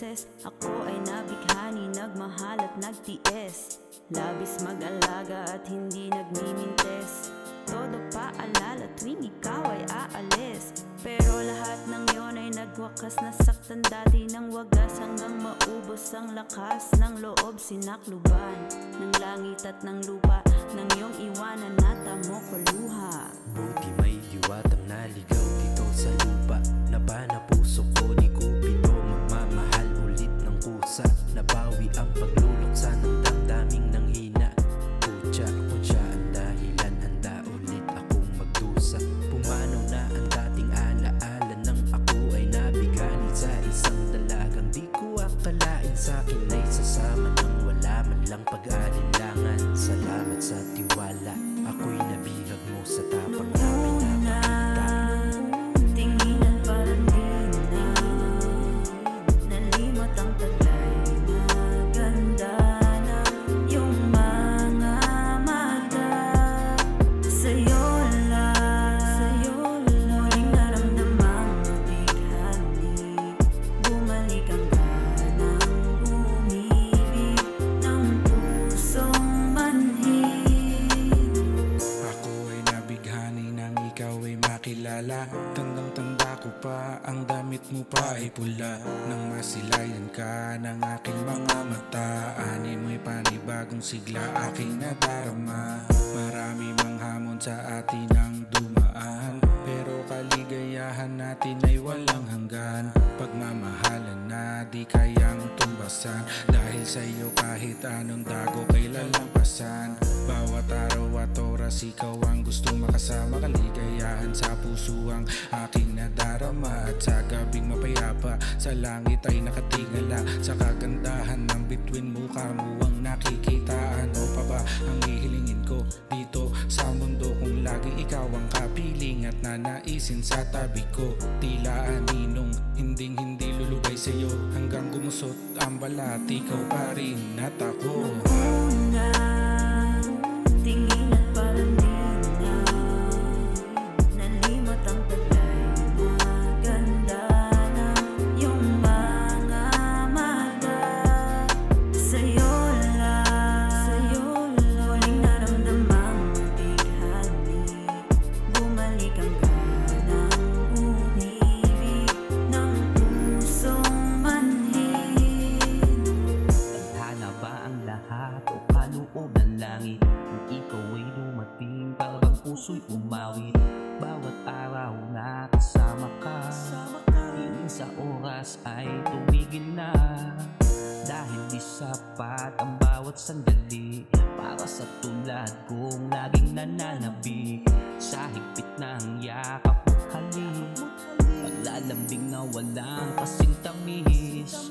beses ako ay nabighani, nagmahal at nagtiis. Labis mag-alaga at hindi nagmimintes. Todo paalala tuwing ikaw ay aalis. Pero lahat ng yon ay nagwakas. Nasaktan dati ng wagas hanggang maubos ang lakas ng loob. Sinakluban ng langit at ng lupa, nang iyong iwanan natamo ko luha. Buti may diwatang naligaw dito sa lupa. Naba na puso ko ni Cupido, magmamahal ulit ng kusa. Nabawi ang pagluluksa ng damdaming nang hina. Kutya ang dahilan, handa ulit akong magdusa. Pumanaw na ang dating alaala nang ako ay nabigani sa isang dalagang di ko akalain sa'kin ay sasama nang wala man lang pag-alinlangan. Salamat sa tiwala, ako'y nabihag mo sa tapang na pinapakita. Tingin at parang di na nalimot ang taglay na ganda ng iyong mga mata. Sa'yo lang muling naramdamang mabighani. Bumalik ang ganang umibig ng pusong manhid. Ako ay nabighani nang ikaw ay makilala. Tandang-tanda ko pa, ang damit mo pa ay pula. Nang masilayan ka ng aking mga mata, ani mo'y panibagong sigla aking nadarama. Marami mang hamon sa atin ang dumaan, pero kaligayahan natin ay walang hanggan. Pagmamahalan na di kayang tumbasan, dahil sa iyo kahit anong dago kay lalampasan. Bawat araw at oras ikaw ang gustong makasama. Kaligayahan sa puso ang aking nadarama. At sa gabing mapayapa sa langit ay nakatingala. Sa kagandahan ng bituin mukha mo ang nakikita. Ano pa ba ang hihilingin ko dito sa mundo kung laging ikaw ang kapiling at nanaisin sa tabi ko? Tila aninong hinding-hindi lulubay sa'yo hanggang gumusot ang balat, ikaw pa rin at ako. Tingin at parang di na nalimot ang taglay na ganda ng iyong mga mata. Sa'yo lang muling naramdamang mabighani. Bumalik ang ganang umibig ng pusong manhid. Tadhana ba ang lahat o kaloob ng langit? Kung ikaw ay dumating, parang puso'y umawit. Bawat araw na kasama ka, tingin sa oras ay tumigil na. Dahil di sapat ang bawat sandali para sa tulad kong laging nananabik sa higpit ng yakap at halik. Paglalambing na walang kasing tamis,